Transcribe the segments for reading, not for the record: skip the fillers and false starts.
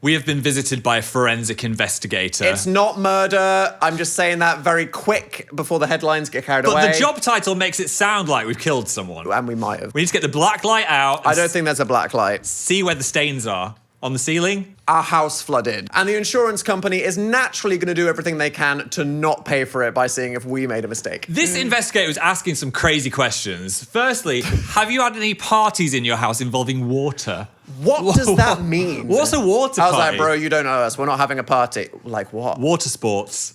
We have been visited by a forensic investigator. It's not murder. I'm just saying that very quick before the headlines get carried away. But the job title makes it sound like we've killed someone. And we might have. We need to get the black light out. I don't think there's a black light. See where the stains are. On the ceiling? Our house flooded. And the insurance company is naturally going to do everything they can to not pay for it by seeing if we made a mistake. This investigator was asking some crazy questions. Firstly, have you had any parties in your house involving water? What does that mean? What's a water party? I was like, bro, you don't know us. We're not having a party. Like what? Water sports.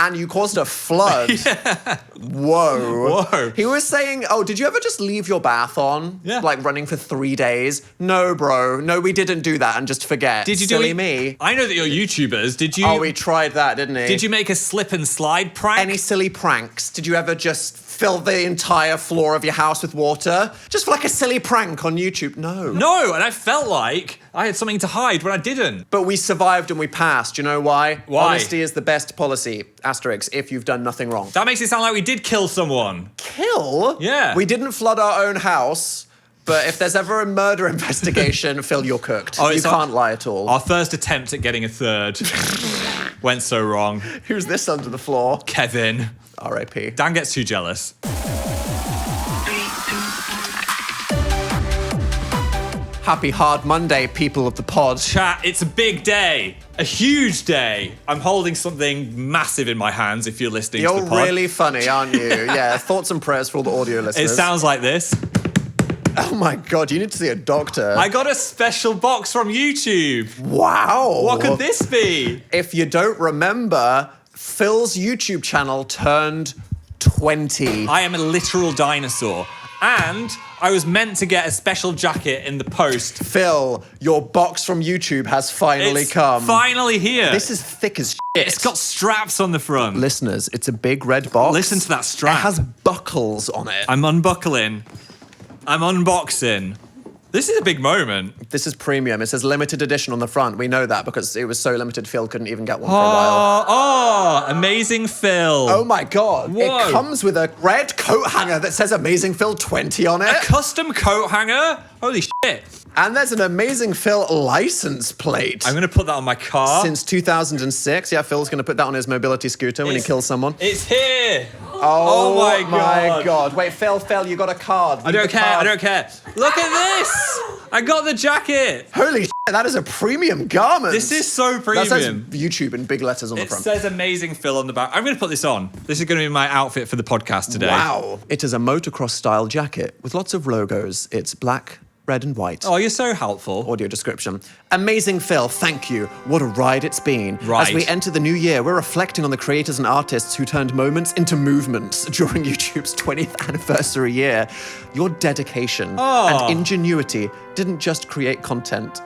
And you caused a flood. Yeah. Whoa. He was saying, oh, did you ever just leave your bath on? Yeah. Like running for 3 days? No, bro. No, we didn't do that and just forget. Did you Silly do me. I know that you're YouTubers. Did you? Oh, we tried that, didn't we? Did you make a slip and slide prank? Any silly pranks? Did you ever just fill the entire floor of your house with water? Just for like a silly prank on YouTube? No. No, and I felt like I had something to hide when I didn't. But we survived and we passed. You know why? Why? Honesty is the best policy. Asterisk, if you've done nothing wrong. That makes it sound like we did kill someone. Kill? Yeah. We didn't flood our own house. But if there's ever a murder investigation, Phill, you're cooked. You can't lie at all. Our first attempt at getting a third went so wrong. Who's this under the floor? Kevin. R.I.P. Dan gets too jealous. Happy Hard Monday, people of the pod. Chat, it's a big day. A huge day. I'm holding something massive in my hands if you're listening to the pod. You're really funny, aren't you? Yeah, thoughts and prayers for all the audio listeners. It sounds like this. Oh my God, you need to see a doctor. I got a special box from YouTube. Wow. What could this be? If you don't remember, Phil's YouTube channel turned 20. I am a literal dinosaur. And I was meant to get a special jacket in the post. Phill, your box from YouTube has finally come. Finally here. This is thick as shit. It's got straps on the front. Listeners, it's a big red box. Listen to that strap. It has buckles on it. I'm unbuckling. I'm unboxing. This is a big moment. This is premium. It says limited edition on the front. We know that because it was so limited, Phill couldn't even get one for a while. Oh, amazing Phill. Oh my God. Whoa. It comes with a red coat hanger that says Amazing Phill 20 on it. A custom coat hanger? Holy shit. And there's an Amazing Phill license plate. I'm going to put that on my car. Since 2006. Yeah, Phil's going to put that on his mobility scooter when he kills someone. It's here. Oh my God. Wait, Phill, you got a card. I don't care. Look at this. I got the jacket. Holy shit, that is a premium garment. This is so premium. That says YouTube in big letters on the front. It says Amazing Phill on the back. I'm going to put this on. This is going to be my outfit for the podcast today. Wow. It is a motocross style jacket with lots of logos. It's black, red and white. Oh, you're so helpful. Audio description. Amazing Phill, thank you. What a ride it's been. Right. As we enter the new year, we're reflecting on the creators and artists who turned moments into movements during YouTube's 20th anniversary year. Your dedication and ingenuity didn't just create content.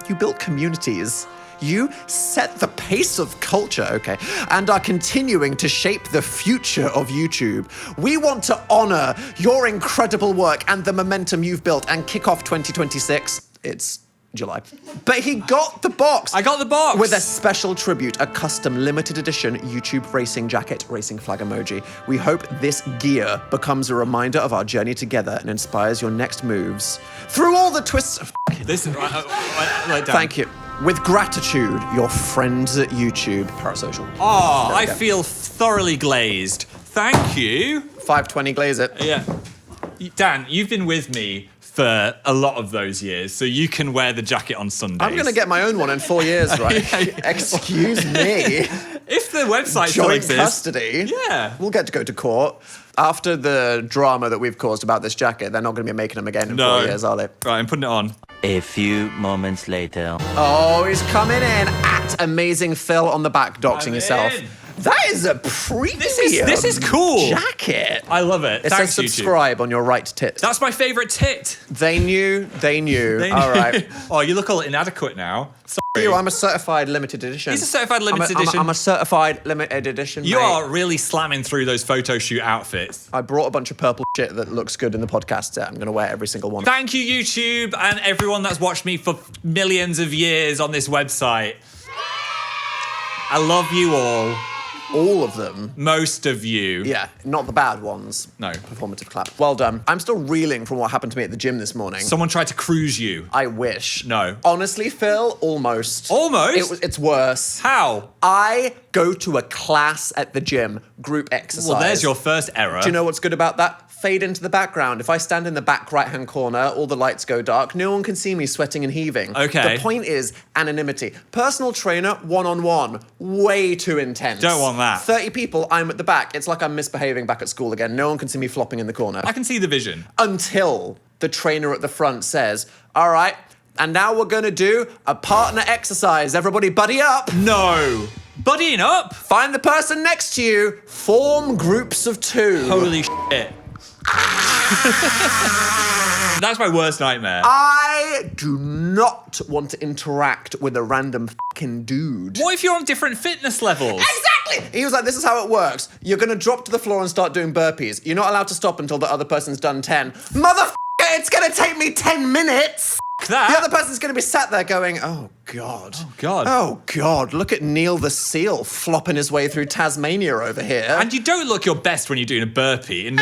You built communities. You set the pace of culture, okay, and are continuing to shape the future of YouTube. We want to honor your incredible work and the momentum you've built and kick off 2026. It's July. But he got the box. I got the box. With a special tribute, a custom limited edition YouTube racing jacket, racing flag emoji. We hope this gear becomes a reminder of our journey together and inspires your next moves. Through all the twists of This is... Thank you. With gratitude, your friends at YouTube. Parasocial. Oh, I feel thoroughly glazed. Thank you. 520 glaze it. Yeah. Dan, you've been with me for a lot of those years, so you can wear the jacket on Sundays. I'm going to get my own one in 4 years, right? Excuse me. If the website still Joint exists. custody. Yeah. We'll get to go to court. After the drama that we've caused about this jacket, they're not going to be making them again in 4 years, are they? Right, I'm putting it on. A few moments later. Oh, he's coming in at Amazing Phill on the back, doxing yourself. In. That is a premium This is cool. jacket. I love it. It Thanks, says subscribe on your right tit. That's my favourite tit. They knew. All right. Oh, you look all inadequate now. Sorry. I'm a certified limited edition. He's a certified limited edition. I'm a certified limited edition, You mate. are really slamming through those photo shoot outfits. I brought a bunch of purple shit that looks good in the podcast set. I'm going to wear every single one. Thank you, YouTube, and everyone that's watched me for millions of years on this website. I love you all. all of them. Most of you. Yeah, not the bad ones. No. Performative clap. Well done. I'm still reeling from what happened to me at the gym this morning. Someone tried to cruise you. I wish. No. Honestly, Phill, almost. Almost? It's worse. How? I go to a class at the gym, group exercise. Well, there's your first error. Do you know what's good about that? Fade into the background. If I stand in the back right-hand corner, all the lights go dark. No one can see me sweating and heaving. Okay. The point is anonymity. Personal trainer, one-on-one. Way too intense. Don't want that. 30 people, I'm at the back. It's like I'm misbehaving back at school again. No one can see me flopping in the corner. I can see the vision. Until the trainer at the front says, all right, and now we're going to do a partner exercise. Everybody buddy up. No. Buddying up? Find the person next to you. Form groups of 2. Holy shit. That's my worst nightmare. I do not want to interact with a random fucking dude. What if you're on different fitness levels? Exactly! He was like, this is how it works. You're gonna drop to the floor and start doing burpees. You're not allowed to stop until the other person's done 10. Motherfucker, it's gonna take me 10 minutes! That. The other person's gonna be sat there going, oh God. Oh God. Oh God, look at Neil the seal flopping his way through Tasmania over here. And you don't look your best when you're doing a burpee in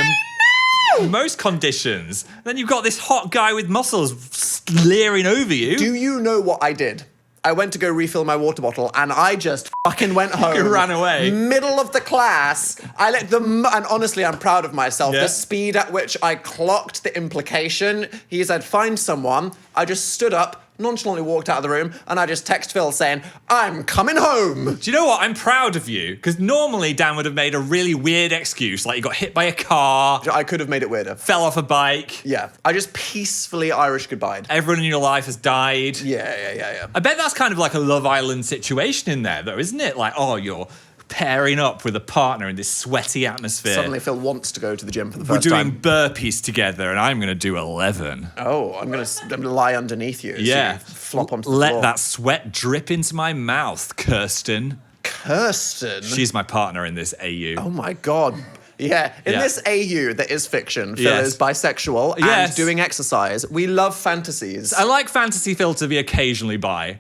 most conditions. Then you've got this hot guy with muscles leering over you. Do you know what I did? I went to go refill my water bottle and I just fucking went home. You ran away. Middle of the class. I let them, and honestly, I'm proud of myself. Yeah. The speed at which I clocked the implication. He said, find someone. I just stood up, nonchalantly walked out of the room, and I just text Phill saying, I'm coming home. Do you know what? I'm proud of you. Because normally Dan would have made a really weird excuse, like you got hit by a car, I could have made it weirder. fell off a bike, Yeah. I just peacefully Irish goodbyed. everyone in your life has died. Yeah. I bet that's kind of like a Love Island situation in there, though, isn't it? Like, oh, you're pairing up with a partner in this sweaty atmosphere. Suddenly Phill wants to go to the gym for the We're first doing time. burpees together, and I'm going to do 11. Oh, I'm gonna lie underneath you. So Yeah. you flop onto the Let floor. that sweat drip into my mouth, Kirsten. Kirsten. She's my partner in this AU. Oh my God. Yeah. In Yeah. this AU that is fiction, Phill Yes. is bisexual Yes. and doing exercise. We love fantasies. I like Fantasy Phill to be occasionally bi.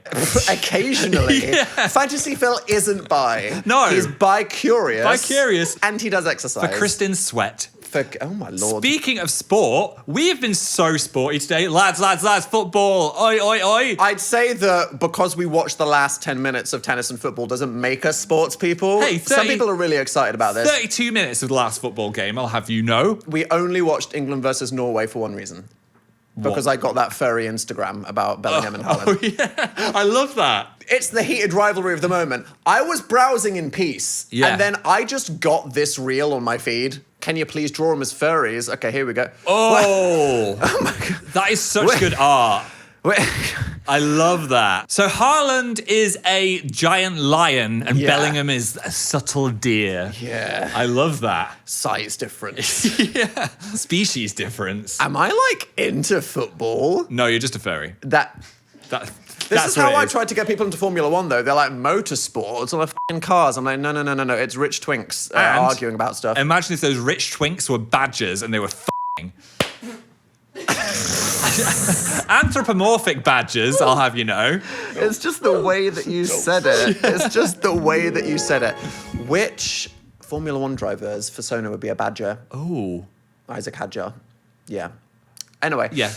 Occasionally. Yeah. Fantasy Phill isn't bi. No. He's bi-curious. Bi-curious. And he does exercise. For Kristen Sweat. Oh my Lord. Speaking of sport, we have been so sporty today. Lads, football. Oi, oi, oi. I'd say that because we watched the last 10 minutes of tennis and football doesn't make us sports people. Hey, Some people are really excited about this. 32 minutes of the last football game, I'll have you know. We only watched England versus Norway for one reason. Because I got that furry Instagram about Bellingham and Holland. Oh, yeah. I love that. It's the heated rivalry of the moment. I was browsing in peace, Yeah. and then I just got this reel on my feed. Can you please draw them as furries? Okay, here we go. Oh, Oh my God. that is such good art. Wait. I love that. So Haaland is a giant lion and Yeah. Bellingham is a subtle deer. Yeah. I love that. Size difference. Yeah. Species difference. Am I like into football? No, you're just a furry. That. This That's is how what I it is. tried to get people into Formula One, though. They're like, motorsports, all the f***ing cars. I'm like, no. It's rich twinks And arguing about stuff. Imagine if those rich twinks were badgers and they were f***ing. Anthropomorphic badgers, I'll have you know. It's just the way that you said it. It's just the way that you said it. Which Formula One drivers for Sona would be a badger? Oh. Isaac Hadjar. Yeah. Anyway. Yeah.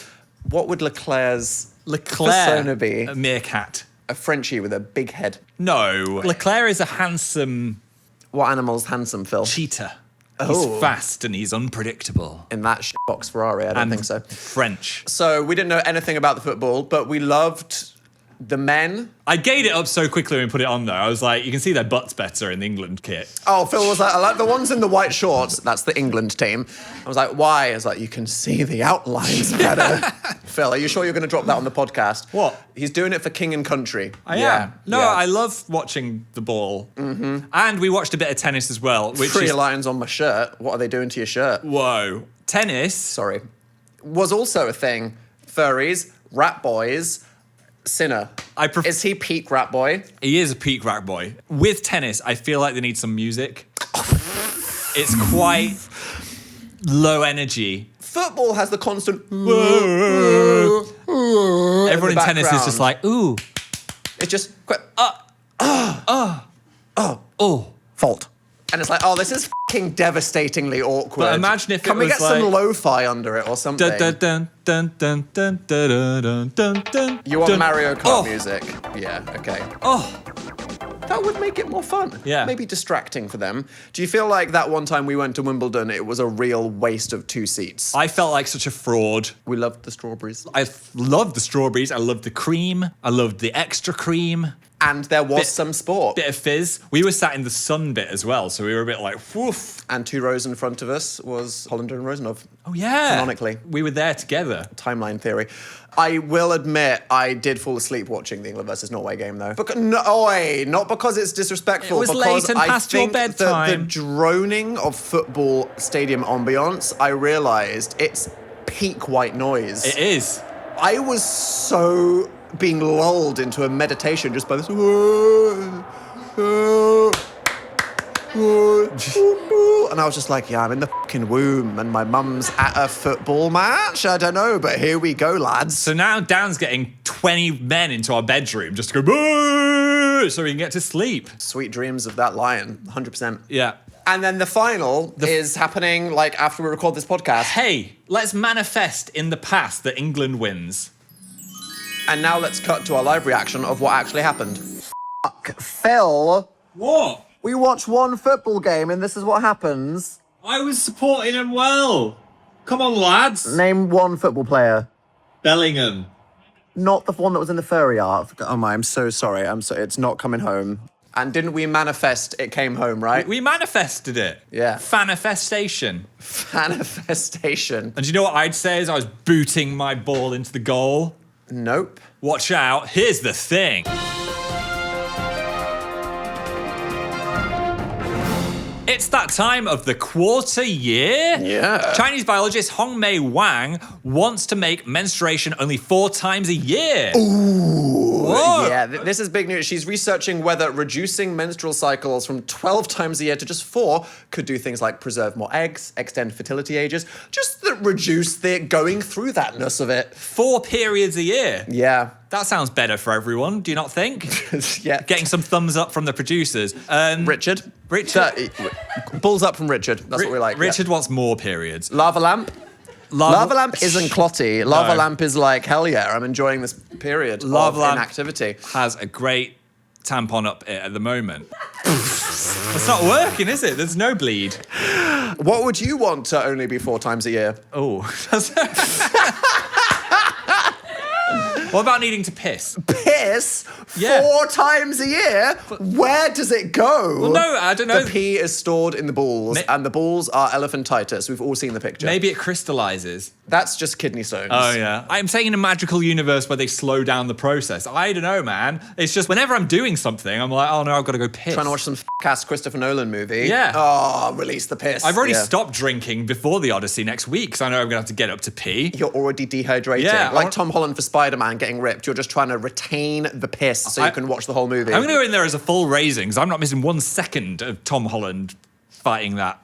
What would Leclerc's Leclerc, persona be? a meerkat. A Frenchie with a big head. No. Leclerc is a handsome What animal's handsome, Phill? cheetah. Oh. He's fast and he's unpredictable. In that box Ferrari, I don't think so. French. So we didn't know anything about the football, but we loved the men. I gave it up so quickly when we put it on though. I was like, you can see their butts better in the England kit. Oh, Phill was like, I like the ones in the white shorts. That's the England team. I was like, why? I was like, you can see the outlines better. Phill, are you sure you're going to drop that on the podcast? What? He's doing it for King and Country. I am. No, I love watching the ball. Mm-hmm. And we watched a bit of tennis as well. Which 3 is, lines on my shirt. What are they doing to your shirt? whoa. Tennis. Sorry. Was also a thing. Furries, rat boys, Sinner. Is he peak rat boy? He is a peak rack boy. With tennis, I feel like they need some music. It's quite low energy. Football has the constant. Everyone in tennis is just like, ooh, It's just. oh. Fault. And it's like, oh, this is fucking devastatingly awkward. But imagine if Can it we was get some like- lo-fi under it or something? Dun, dun, dun, dun, dun, dun, dun, dun, dun, You want dun. Mario Kart Oh. music? Yeah, okay. Oh, That would make it more fun. Yeah. Maybe distracting for them. Do you feel like that one time we went to Wimbledon, it was a real waste of 2 seats? I felt like such a fraud. We loved the strawberries. I loved the strawberries. I loved the cream. I loved the extra cream. And there was some sport. Bit of fizz. We were sat in the sun bit as well, so we were a bit like, woof. And 2 rows in front of us was Hollander and Rosenov. Oh, yeah. Canonically. We were there together. Timeline theory. I will admit, I did fall asleep watching the England versus Norway game, though. Not because it's disrespectful. It was because late and I past your think that bedtime. the droning of football stadium ambiance, I realised it's peak white noise. It is. I was so being lulled into a meditation just by this. And I was just like, yeah, I'm in the fucking womb and my mum's at a football match. I don't know, but here we go, lads. So now Dan's getting 20 men into our bedroom just to go, boo, so we can get to sleep. Sweet dreams of that lion, 100%. Yeah. And then the final is happening like after we record this podcast. Hey, let's manifest in the past that England wins. And now let's cut to our live reaction of what actually happened. Phill, What? we watch one football game and this is what happens. I was supporting him well. Come on, lads. Name one football player. Bellingham. Not the one that was in the furry art. Oh my, I'm so sorry. It's not coming home. And didn't we manifest it came home, right? We manifested it. Yeah. Fanifestation. Manifestation. And do you know what I'd say as I was booting my ball into the goal? Nope. Watch out, here's the thing. It's that time of the quarter year. Yeah. Chinese biologist Hongmei Wang wants to make menstruation only 4 times a year. Whoa. Yeah, this is big news. She's researching whether reducing menstrual cycles from 12 times a year to just 4 could do things like preserve more eggs, extend fertility ages, just reduce the going through thatness of it. 4 periods a year. Yeah. That sounds better for everyone, do you not think? Yeah. Getting some thumbs up from the producers. Richard. Richard. Balls up from Richard. That's what we like. Richard wants more periods. Lava lamp. Lava lamp isn't clotty. Lava lamp is like, hell yeah, I'm enjoying this period Lava of lamp inactivity. has a great tampon up it at the moment. It's not working, is it? There's no bleed. What would you want to only be 4 times a year? Oh. What about needing to piss? Piss? Yeah. 4 times a year? Where does it go? Well, no, I don't know. The pee is stored in the balls, and the balls are elephantitis. We've all seen the picture. Maybe it crystallizes. That's just kidney stones. Oh, yeah. I'm saying in a magical universe where they slow down the process. I don't know, man. It's just whenever I'm doing something, I'm like, oh no, I've got to go piss. Trying to watch some f***ass Christopher Nolan movie. Yeah. Oh, release the piss. I've already Yeah. stopped drinking before the Odyssey next week, because I know I'm going to have to get up to pee. You're already dehydrating. Yeah, Like Tom Holland for Spider-Man getting ripped. You're just trying to retain the piss so you can watch the whole movie. I'm going to go in there as a full raising, because I'm not missing 1 second of Tom Holland fighting that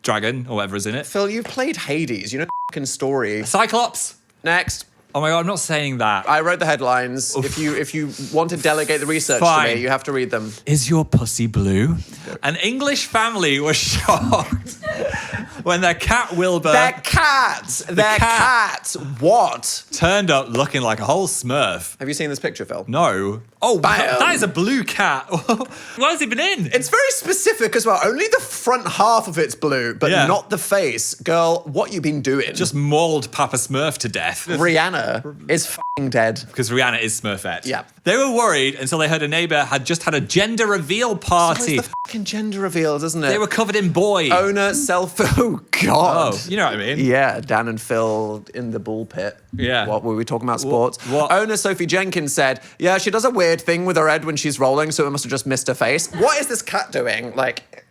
dragon or whatever is in it. Phil, you've played Hades. You know the f***ing story. Cyclops. Next. Oh my God, I'm not saying that. I wrote the headlines. If you want to delegate the research to Fine. me, you have to read them. Is your pussy blue? An English family was shocked when their cat Wilbur They're cats. They're cat. cats. What? turned up looking like a whole smurf. Have you seen this picture, Phil? No. Oh, Bam. that is a blue cat. Why has he been in? It's very specific as well. Only the front half of it's blue, but Yeah. not the face. Girl, what you been doing? Just mauled Papa Smurf to death. Rihanna is f***ing dead. Because Rihanna is Smurfette. Yeah. They were worried until they heard a neighbour had just had a gender reveal party. It's the f***ing gender reveals, isn't it? They were covered in boy. Owner, self... Oh, God. Oh, you know what I mean? Yeah, Dan and Phil in the bull pit. Yeah. What were we talking about? Sports. What? Owner Sophie Jenkins said, yeah, she does a weird thing with her head when she's rolling, so it must have just missed her face. What is this cat doing? Like...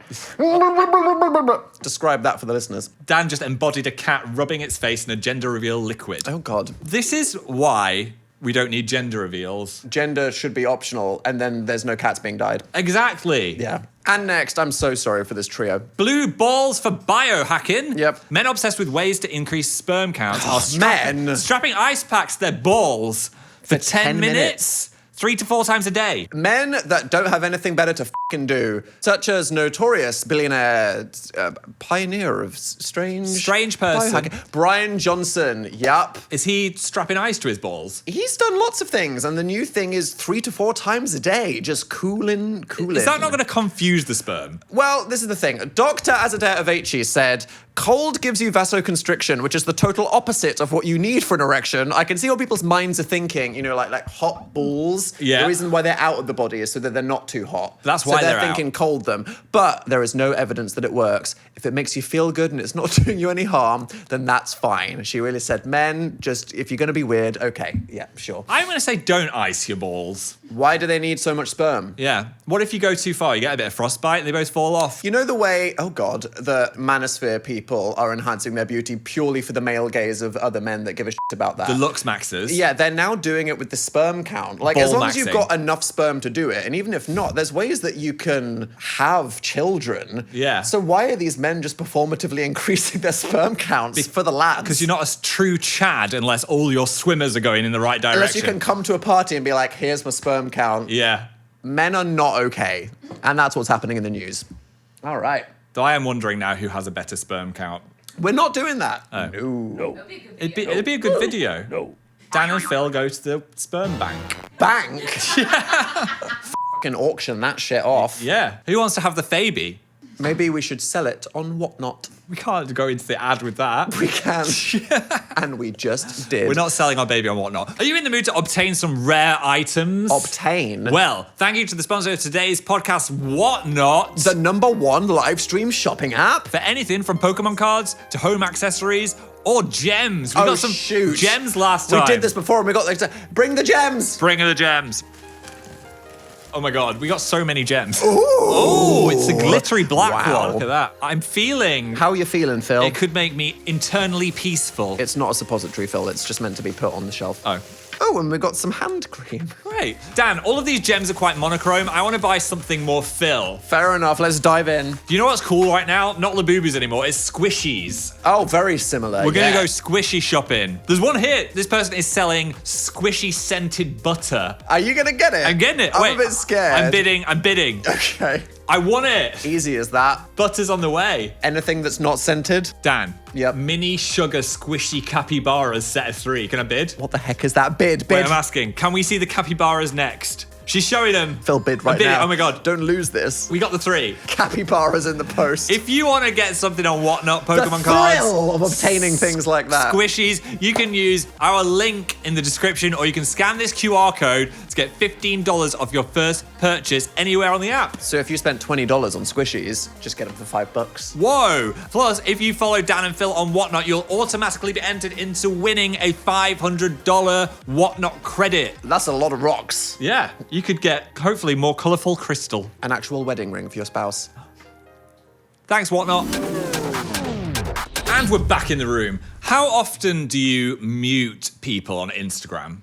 Describe that for the listeners. Dan just embodied a cat rubbing its face in a gender reveal liquid. Oh, God. This is why we don't need gender reveals. Gender should be optional, and then there's no cats being dyed. Exactly. Yeah. And next, I'm so sorry for this trio. Blue balls for biohacking. Yep. Men obsessed with ways to increase sperm counts are Men. strapping ice packs to their balls for 10 10 minutes. 3 to 4 times a day. Men that don't have anything better to fucking do, such as notorious billionaire pioneer of strange person. biohacking, Brian Johnson. Yup. Is he strapping ice to his balls? He's done lots of things, and the new thing is 3 to 4 times a day, just cooling. Is that not going to confuse the sperm? Well, this is the thing. Dr. Azadeh Avechi said, cold gives you vasoconstriction, which is the total opposite of what you need for an erection. I can see what people's minds are thinking, like hot balls. Yeah. The reason why they're out of the body is so that they're not too hot. That's why they're they're thinking out. cold them. But there is no evidence that it works. If it makes you feel good and it's not doing you any harm, then that's fine. She really said, men, just if you're going to be weird, okay, yeah, sure. I'm going to say don't ice your balls. Why do they need so much sperm? Yeah. What if you go too far? You get a bit of frostbite and they both fall off. You know the way, oh God, the manosphere people are enhancing their beauty purely for the male gaze of other men that give a shit about that. The looks maxers. Yeah, they're now doing it with the sperm count. Like, as long as you've got enough sperm to do it, and even if not, there's ways that you can have children. Yeah. So why are these men just performatively increasing their sperm counts for the lads? Because you're not a true Chad unless all your swimmers are going in the right direction. Unless you can come to a party and be like, here's my sperm count. Yeah. Men are not okay. And that's what's happening in the news. All right. Though I am wondering now who has a better sperm count. We're not doing that. Oh. No. It'd be a good video. No. Dan and Phill go to the sperm bank. Bank? Fucking auction that shit off. Yeah. Who wants to have the baby? Maybe we should sell it on Whatnot. We can't go into the ad with that. We can. And we just did. We're not selling our baby on Whatnot. Are you in the mood to obtain some rare items? Obtain? Well, thank you to the sponsor of today's podcast, Whatnot. The #1 live stream shopping app? For anything from Pokemon cards to home accessories or gems. We got some gems last time. We did this before and we got like, bring the gems. Bring the gems. Oh my God, we got so many gems. Ooh. Oh, it's a glittery black Wow. one. Look at that. I'm feeling... How are you feeling, Phill? It could make me internally peaceful. It's not a suppository, Phill. It's just meant to be put on the shelf. Oh. Oh, and we got some hand cream. Great. Dan, all of these gems are quite monochrome. I want to buy something more Phill. Fair enough. Let's dive in. Do you know what's cool right now? Not Labubus anymore. It's squishies. Oh, very similar. We're going to go squishy shopping. There's one here. This person is selling squishy scented butter. Are you going to get it? I'm getting it. I'm Wait, a bit scared. I'm bidding. Okay. I want it. Easy as that. Butter's on the way. Anything that's not scented? Dan. Yep. Mini sugar squishy capybaras set of 3. Can I bid? What the heck is that? Bid. Wait, I'm asking. Can we see the capybaras next? She's showing them. Phill, bid right bidding. now. Oh my God. Don't lose this. We got the 3. Capybaras in the post. If you want to get something on Whatnot, the Pokemon cards, thrill of obtaining things like that. squishies, you can use our link in the description or you can scan this QR code to get $15 off your first purchase anywhere on the app. So if you spent $20 on squishies, just get them for $5. Whoa! Plus, if you follow Dan and Phill on Whatnot, you'll automatically be entered into winning a $500 Whatnot credit. That's a lot of rocks. Yeah, you could get hopefully more colourful crystal. An actual wedding ring for your spouse. Thanks, Whatnot. And we're back in the room. How often do you mute people on Instagram?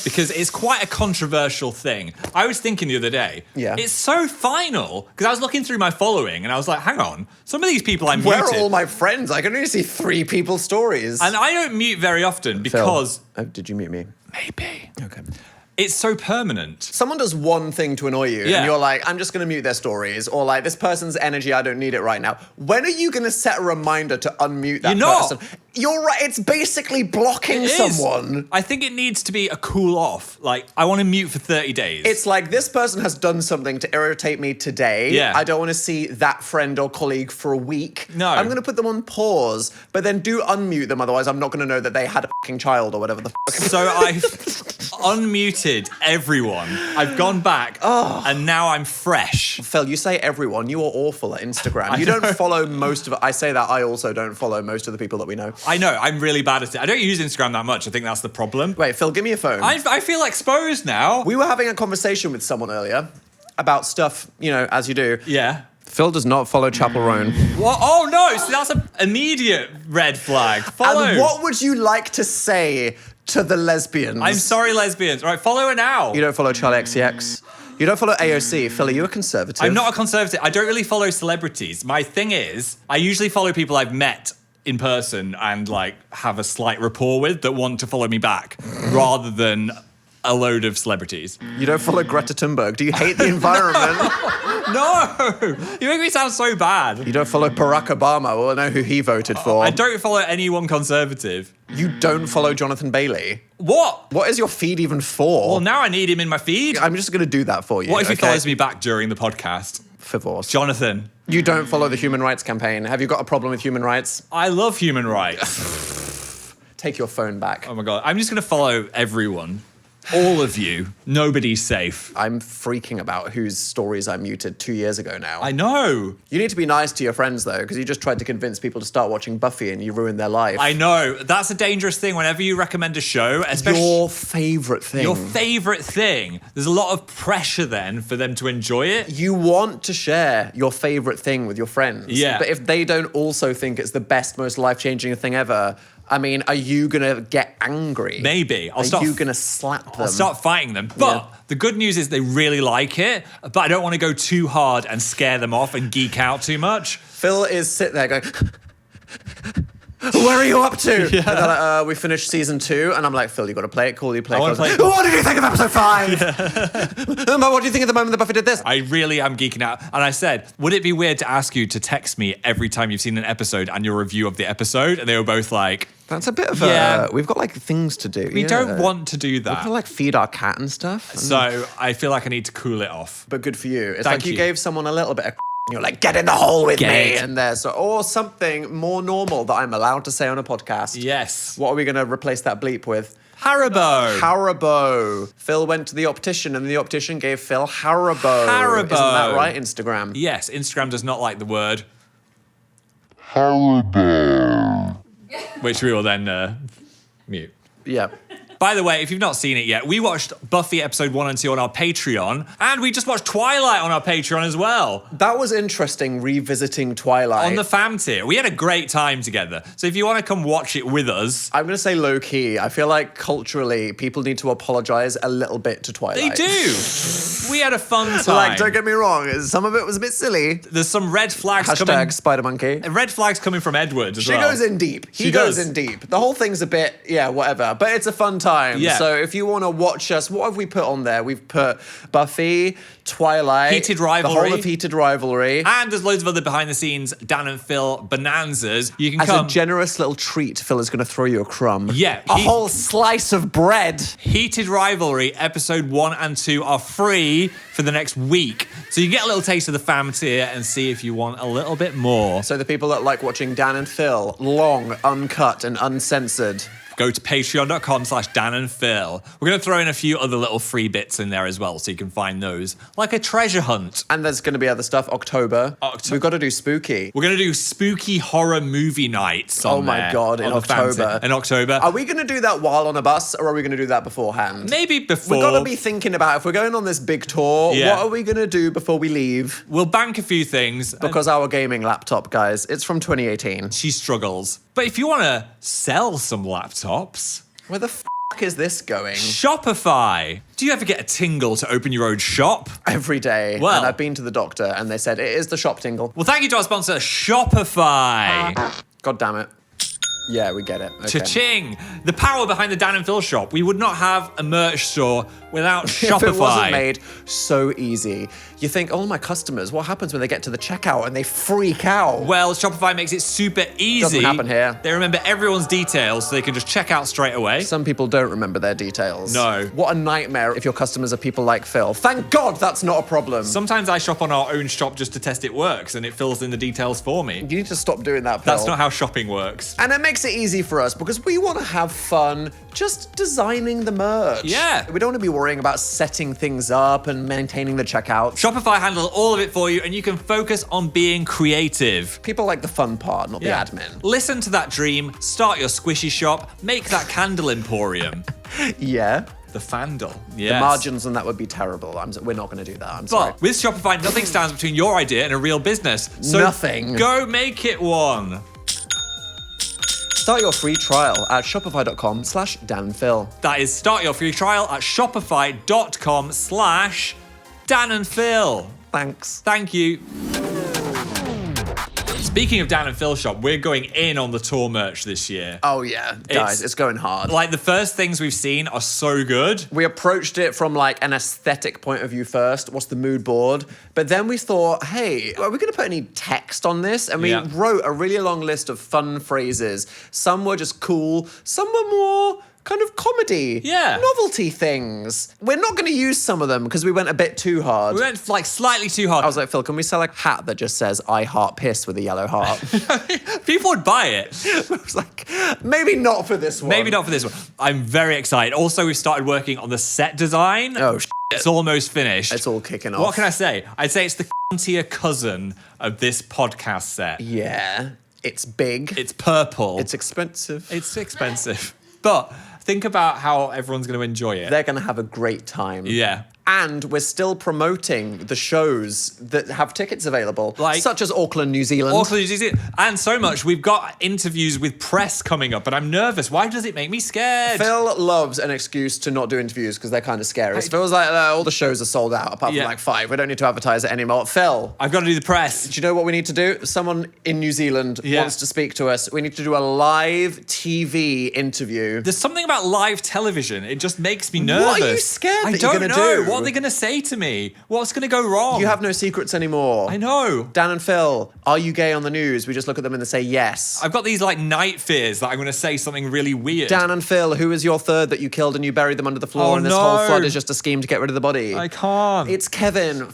Because it's quite a controversial thing. I was thinking the other day, it's so final. Because I was looking through my following and I was like, hang on, some of these people I muted. Where are all my friends? I can only see 3 people's stories. And I don't mute very often because... Phill, did you mute me? Maybe. Okay. It's so permanent. Someone does one thing to annoy you, and you're like, I'm just going to mute their stories, or like, this person's energy, I don't need it right now. When are you going to set a reminder to unmute that person? You're right, it's basically blocking someone. I think it needs to be a cool off. Like, I want to mute for 30 days. It's like, this person has done something to irritate me today. Yeah. I don't want to see that friend or colleague for a week. No. I'm going to put them on pause, but then do unmute them, otherwise I'm not going to know that they had a fucking child or whatever the fuck. So I've unmuted everyone. I've gone back, and now I'm fresh. Phill, you say everyone. You are awful at Instagram. You don't follow most of it. I say that I also don't follow most of the people that we know. I know, I'm really bad at it. I don't use Instagram that much. I think that's the problem. Wait, Phill, give me a phone. I feel exposed now. We were having a conversation with someone earlier about stuff, as you do. Yeah. Phill does not follow Chapel Roan. What? Oh no, so that's an immediate red flag. Follow. And what would you like to say to the lesbians? I'm sorry, lesbians. All right, follow her now. You don't follow Charlie XCX. You don't follow AOC. Phill, are you a conservative? I'm not a conservative. I don't really follow celebrities. My thing is, I usually follow people I've met in person and like have a slight rapport with that want to follow me back rather than a load of celebrities. You don't follow Greta Thunberg. Do you hate the environment? No! You make me sound so bad. You don't follow Barack Obama. Well, I know who he voted for. I don't follow anyone conservative. You don't follow Jonathan Bailey. What? What is your feed even for? Well, now I need him in my feed. I'm just going to do that for you. What if he okay? follows me back during the podcast? Divorce. Jonathan. You don't follow the human rights campaign. Have you got a problem with human rights? I love human rights. Take your phone back. Oh my God. I'm just going to follow everyone. All of you. Nobody's safe. I'm freaking about whose stories I muted 2 years ago now. I know. You need to be nice to your friends, though, because you just tried to convince people to start watching Buffy and you ruined their life. I know. That's a dangerous thing whenever you recommend a show, especially Your favourite thing. your favorite thing. There's a lot of pressure then for them to enjoy it. You want to share your favourite thing with your friends. Yeah. But if they don't also think it's the best, most life-changing thing ever, I mean, are you going to get angry? Maybe. Are you going to slap them? I'll start fighting them. But the good news is they really like it, but I don't want to go too hard and scare them off and geek out too much. Phill is sitting there going, where are you up to? Yeah. And they're like, we finished season 2. And I'm like, Phill, you got to play it cool. You play it wanna cool. play it cool. What did you think of episode 5? But what do you think at the moment that Buffy did this? I really am geeking out. And I said, would it be weird to ask you to text me every time you've seen an episode and your review of the episode? And they were both like, That's a bit of Yeah. we've got like things to do. we don't want to do We've got that. to like feed our cat and stuff. So I feel like I need to cool it off. But good for you. It's Thank like you you. gave someone a little bit of and you're like, get in the hole with Get me. it. And there's or something more normal that I'm allowed to say on a podcast. Yes. What are we going to replace that bleep with? Haribo. Haribo. Phil went to the optician and the optician gave Phil Haribo. Haribo. Isn't that right, Instagram? Yes, Instagram does not like the word. Which we will then mute. Yeah. By the way, if you've not seen it yet, we watched Buffy episode 1 and 2 on our Patreon, and we just watched Twilight on our Patreon as well. That was interesting, revisiting Twilight. On the fam tier. We had a great time together. So if you want to come watch it with us, I'm going to say low-key. I feel like culturally, people need to apologise a little bit to Twilight. they do. We had a fun time. Like, don't get me wrong, some of it was a bit silly. There's some red flags Hashtag coming. Spider-Monkey. Red flags coming from Edward as She well. goes in deep. He She goes does. in deep. The whole thing's a bit, whatever. But it's a fun time. Yeah. So if you want to watch us, what have we put on there? We've put Buffy, Twilight, Heated the Rivalry. whole of Heated Rivalry. And there's loads of other behind the scenes Dan and Phill bonanzas. You can As come. a generous little treat, Phil is going to throw you a crumb. Yeah, A whole slice of bread. Heated Rivalry episode 1 and 2 are free for the next week. So you get a little taste of the fam tier and see if you want a little bit more. So the people that like watching Dan and Phil, long, uncut, and uncensored. Go to patreon.com/Dan and Phill. We're going to throw in a few other little free bits in there as well, so you can find those. Like a treasure hunt. And there's going to be other stuff. October. We've got to do spooky. We're going to do spooky horror movie nights Oh on my there, God, in on the fam October. tier. In October. Are we going to do that while on a bus, or are we going to do that beforehand? Maybe before. We've got to be thinking about, if we're going on this big tour, Yeah. what are we going to do before we leave? We'll bank a few things. Because our gaming laptop, guys, it's from 2018. She struggles. But if you want to sell some laptops, Where the is this going? Shopify. Do you ever get a tingle to open your own shop? Every day. Well- And I've been to the doctor and they said it is the shop tingle. Well, thank you to our sponsor, Shopify. God damn it. Yeah, we get it. Okay. Cha-ching! The power behind the Dan and Phill shop. We would not have a merch store without Shopify. If it wasn't made so easy. You think, oh, my customers, what happens when they get to the checkout and they freak out? Well, Shopify makes it super easy. Doesn't happen here. They remember everyone's details so they can just check out straight away. Some people don't remember their details. No. What a nightmare if your customers are people like Phil. Thank God that's not a problem. Sometimes I shop on our own shop just to test it works and it fills in the details for me. You need to stop doing that, Phil. That's not how shopping works. And it makes it easy for us because we want to have fun just designing the merch. Yeah. We don't want to be worrying about setting things up and maintaining the checkout. Shopify handles all of it for you and you can focus on being creative. People like the fun part, not the admin. Listen to that dream, start your squishy shop, make that candle emporium. Yeah. The Fandle. Yes. The margins on that would be terrible. We're not going to do that. I'm sorry. But with Shopify, nothing stands between your idea and a real business. So Nothing. Go make it one. Start your free trial at shopify.com/danphil. That is start your free trial at shopify.com/Dan and Phill. Thanks. Thank you. Speaking of Dan and Phill shop, we're going in on the tour merch this year. Oh yeah, guys, it's going hard. Like the first things we've seen are so good. We approached it from like an aesthetic point of view first. What's the mood board? But then we thought, hey, are we going to put any text on this? And we wrote a really long list of fun phrases. Some were just cool. Some were more kind of comedy, novelty things. We're not going to use some of them because we went a bit too hard. We went like slightly too hard. I was like, Phill, can we sell a hat that just says "I heart piss" with a yellow heart? People would buy it. I was like, maybe not for this one. Maybe not for this one. I'm very excited. Also, we've started working on the set design. Oh, it's almost finished. It's all kicking off. What can I say? I'd say it's the cuntier cousin of this podcast set. Yeah, it's big. It's purple. It's expensive. It's expensive. But think about how everyone's going to enjoy it. They're going to have a great time. Yeah. And we're still promoting the shows that have tickets available, such as Auckland, New Zealand. Auckland, New Zealand. And so much. We've got interviews with press coming up, and I'm nervous. Why does it make me scared? Phill loves an excuse to not do interviews because they're kind of scary. Phil's like, all the shows are sold out, apart from like 5. We don't need to advertise it anymore. Phill. I've got to do the press. Do you know what we need to do? Someone in New Zealand wants to speak to us. We need to do a live TV interview. There's something about live television. It just makes me nervous. What are you scared that you're going to do? What are they going to say to me? What's going to go wrong? You have no secrets anymore. I know. Dan and Phill, are you gay on the news? We just look at them and they say yes. I've got these like night fears that I'm going to say something really weird. Dan and Phill, who is your third that you killed and you buried them under the floor and this whole flood is just a scheme to get rid of the body? I can't. It's Kevin.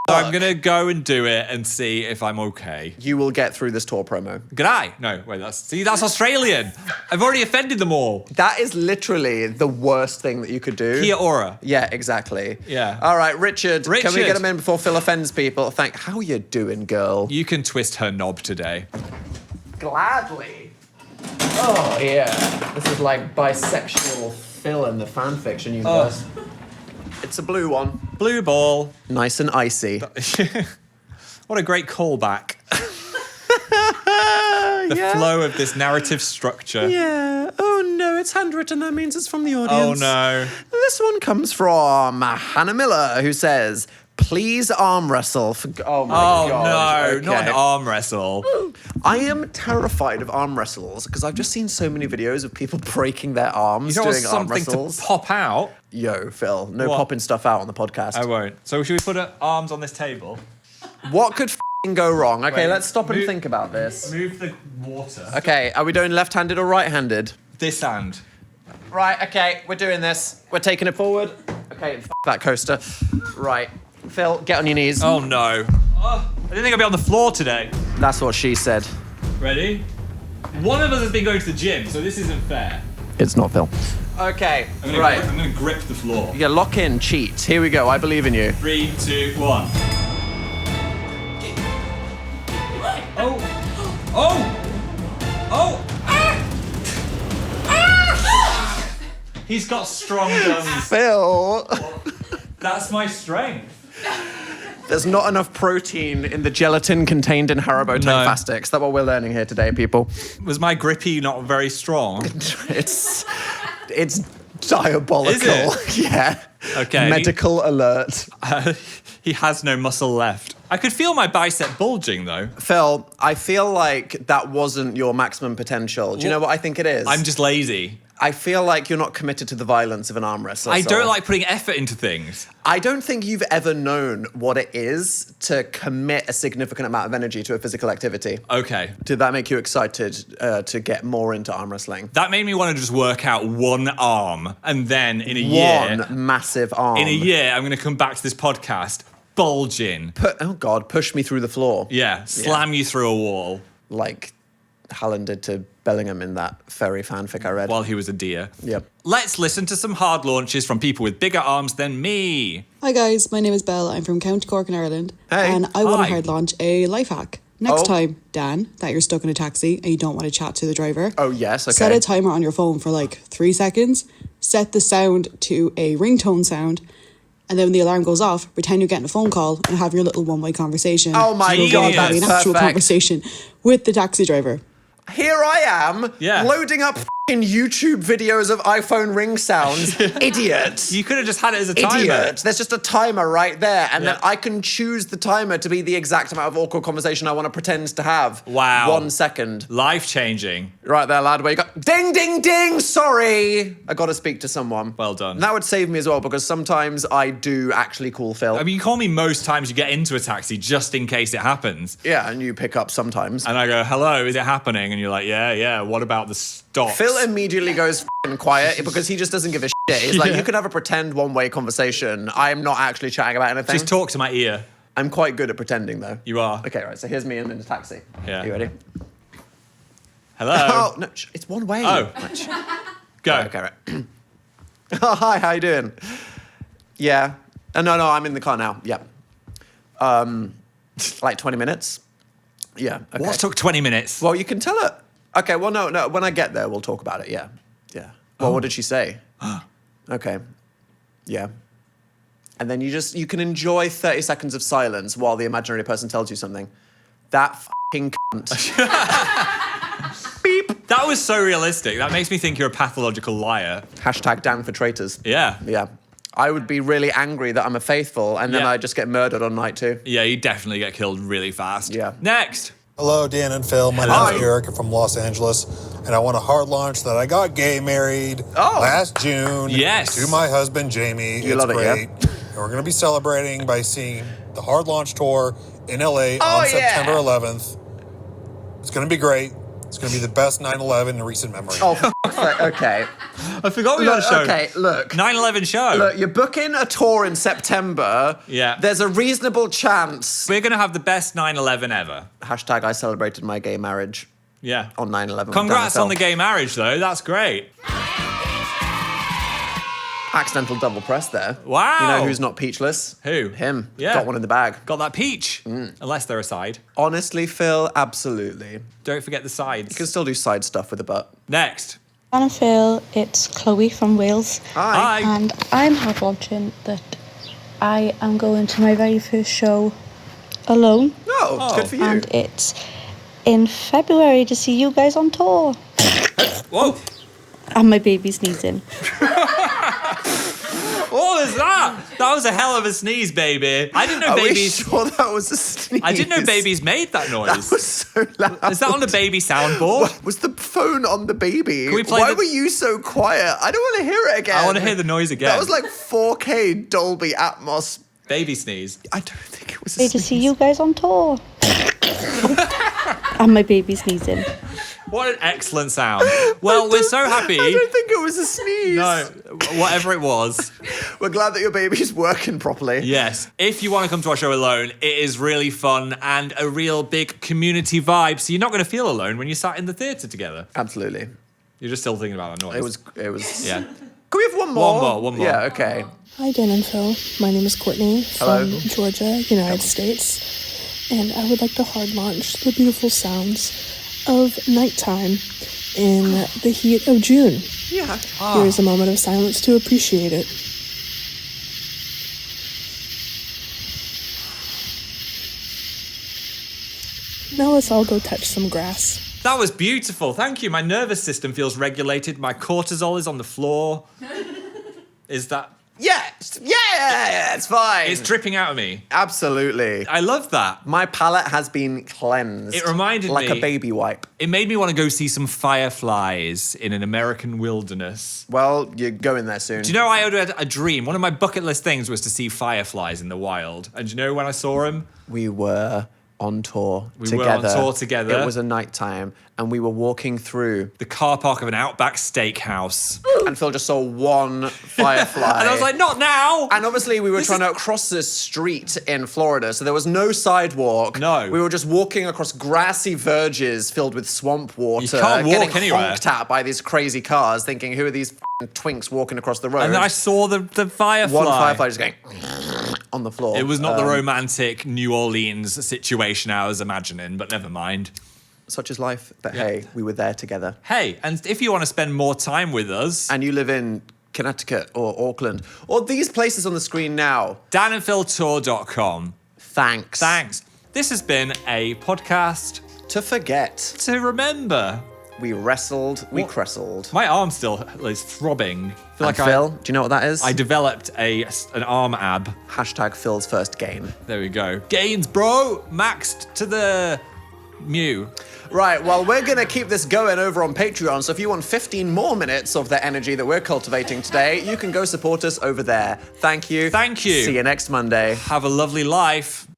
I'm going to go and do it and see if I'm okay. You will get through this tour promo. G'day. No, wait, that's Australian. I've already offended them all. That is literally the worst thing that you could do. Kia ora. Yeah, exactly. Yeah. All right, Richard. Can we get him in before Phill offends people? How you doing, girl? You can twist her knob today. Gladly. Oh, yeah. This is like bisexual Phill in the fanfiction universe. It's a blue one. Blue ball. Nice and icy. What a great callback. The flow of this narrative structure. Yeah. Oh no, it's handwritten. That means it's from the audience. Oh no. This one comes from Hannah Miller, who says, please arm wrestle. Oh my God. No, not an arm wrestle. I am terrified of arm wrestles because I've just seen so many videos of people breaking their arms doing arm wrestles. Something to pop out. Yo, Phill, no popping stuff out on the podcast. I won't. So should we put our arms on this table? What could go wrong? Okay, let's stop and think about this. Move the water. Okay, are we doing left-handed or right-handed? This hand. Right, okay, we're doing this. We're taking it forward. Okay, that coaster. Right. Phill, get on your knees. Oh no. Oh, I didn't think I'd be on the floor today. That's what she said. Ready? One of us has been going to the gym, so this isn't fair. It's not Phill. Okay, I'm gonna grip the floor. Yeah, lock in, cheat. Here we go, I believe in you. 3, 2, 1. Oh! Oh! Oh! Ah! Ah! He's got strong guns. Phill! That's my strength. There's not enough protein in the gelatin contained in Haribo Tofastics. That's what we're learning here today, people. Was my grippy not very strong? It's diabolical. Is it? Yeah. Okay. Medical alert. He has no muscle left. I could feel my bicep bulging, though. Phill, I feel like that wasn't your maximum potential. Do you know what I think it is? I'm just lazy. I feel like you're not committed to the violence of an arm wrestle. I don't like putting effort into things. I don't think you've ever known what it is to commit a significant amount of energy to a physical activity. Okay. Did that make you excited to get more into arm wrestling? That made me want to just work out one arm, and then in a year... One massive arm. In a year, I'm going to come back to this podcast bulging. Oh, God, push me through the floor. Yeah, slam you through a wall. Like Hallen did to Bellingham in that furry fanfic I read. While he was a deer. Yep. Let's listen to some hard launches from people with bigger arms than me. Hi guys, my name is Belle. I'm from County Cork in Ireland. Hey. And I want Hi. to hard launch a life hack. Next time, Dan, that you're stuck in a taxi and you don't want to chat to the driver. Oh, yes, okay. Set a timer on your phone for like 3 seconds. Set the sound to a ringtone sound. And then when the alarm goes off, pretend you're getting a phone call and have your little one-way conversation. Oh my God, That'll be an that's actual perfect. conversation with the taxi driver. Here I am, Yeah. loading up YouTube videos of iPhone ring sounds. Idiot. You could have just had it as a timer. Idiot. There's just a timer right there, and then Yeah. I can choose the timer to be the exact amount of awkward conversation I want to pretend to have. Wow. 1 second. Life-changing. Right there, lad, where you go, ding, ding, ding, sorry. I got to speak to someone. Well done. And that would save me as well, because sometimes I do actually call Phill. I mean, you call me most times you get into a taxi just in case it happens. Yeah, and you pick up sometimes. And I go, hello, is it happening? And you're like, yeah, what about the stocks? Phill immediately goes f***ing quiet because he just doesn't give a shit. He's like, you can have a pretend one-way conversation. I'm not actually chatting about anything. Just talk to my ear. I'm quite good at pretending, though. You are. Okay, right, so here's me in the taxi. Yeah. You ready? Hello? Oh, no, it's one way. Oh. Right. Go. Okay, right. Oh, hi, how you doing? Yeah. No, I'm in the car now. Yeah. Like 20 minutes? Yeah, okay. What took 20 minutes? Well, you can tell her. Okay, well, no, when I get there, we'll talk about it, yeah. Yeah. Well, what did she say? Okay. Yeah. And then you can enjoy 30 seconds of silence while the imaginary person tells you something. That f***ing cunt. Beep. That was so realistic. That makes me think you're a pathological liar. Hashtag down for traitors. Yeah. Yeah. I would be really angry that I'm a faithful and then Yeah. I just get murdered on night 2. Yeah, you definitely get killed really fast. Yeah. Next. Hello, Dan and Phill. My Hello. name's Eric. I'm from Los Angeles, and I want a hard launch that I got gay married last June Yes. to my husband, Jamie. You it's love it, yeah? great. And we're going to be celebrating by seeing the hard launch tour in LA Oh, on yeah. September 11th. It's going to be great. It's going to be the best 9/11 in recent memory. Oh, for fuck's sake, okay. I forgot we had a show. Okay, look. 9/11 show. Look, you're booking a tour in September. Yeah. There's a reasonable chance. We're going to have the best 9/11 ever. Hashtag I celebrated my gay marriage Yeah. on 9/11. Congrats on the gay marriage, though. That's great. Accidental double press there. Wow. You know who's not peachless? Who? Him. Yeah. Got one in the bag. Got that peach. Unless they're a side. Honestly, Phill, absolutely. Don't forget the sides. You can still do side stuff with the butt. Next. Dan and Phill, it's Chloe from Wales. Hi. And I'm hard launching that I am going to my very first show alone. Oh, good for you. And it's in February to see you guys on tour. Whoa. And my baby's sneezing. What was that? That was a hell of a sneeze, baby. I didn't know Are we babies. sure that was a sneeze? I didn't know babies made that noise. That was so loud. Is that on the baby soundboard? What, was the phone on the baby? Can we play Why the- were you so quiet? I don't want to hear it again. I want to hear the noise again. That was like 4K Dolby Atmos. baby sneeze. I don't think it was a Ready to sneeze. see you guys on tour. And my baby's sneezing. What an excellent sound. Well, we're so happy. I don't think it was a sneeze. No, whatever it was. We're glad that your baby's working properly. Yes. If you want to come to our show alone, it is really fun and a real big community vibe. So you're not going to feel alone when you sat in the theatre together. Absolutely. You're just still thinking about that noise. It was. Yeah. Can we have one more? One more. Yeah, okay. Hi, Dan and Phill. My name is Courtney Hello. from Georgia, United States. And I would like to hard launch the beautiful sounds of nighttime in the heat of June. Yeah. Here is a moment of silence to appreciate it. Now let's all go touch some grass. That was beautiful. Thank you. My nervous system feels regulated. My cortisol is on the floor. Is that... Yeah, it's fine. It's dripping out of me. Absolutely. I love that. My palate has been cleansed. It reminded like me- a baby wipe. It made me want to go see some fireflies in an American wilderness. Well, you're going there soon. Do you know I had a dream? One of my bucket list things was to see fireflies in the wild. And do you know when I saw them? We were on tour We were on tour together. It was a nighttime, and we were walking through, The car park of an Outback steakhouse. and Phill just saw one firefly. And I was like, not now! and obviously we were trying to cross this street in Florida, so there was no sidewalk. No. We were just walking across grassy verges filled with swamp water. You can't walk getting anywhere. honked at by these crazy cars, thinking, who are these f***ing twinks walking across the road? And then I saw the firefly. one firefly just going on the floor. It was not the romantic New Orleans situation I was imagining, but never mind. Such is life, but hey, we were there together. Hey, and if you want to spend more time with us, And you live in Connecticut or Auckland, or these places on the screen now, danandphiltour.com. thanks. Thanks. This has been a podcast To forget. to remember. We wrestled. We crestled. My arm still is throbbing. I feel And Phill, do you know what that is? I developed an arm ab. Hashtag Phil's first gain. There we go. Gains, bro! Maxed to the Mew. Right, well, we're going to keep this going over on Patreon, so if you want 15 more minutes of the energy that we're cultivating today, you can go support us over there. Thank you. Thank you. See you next Monday. Have a lovely life.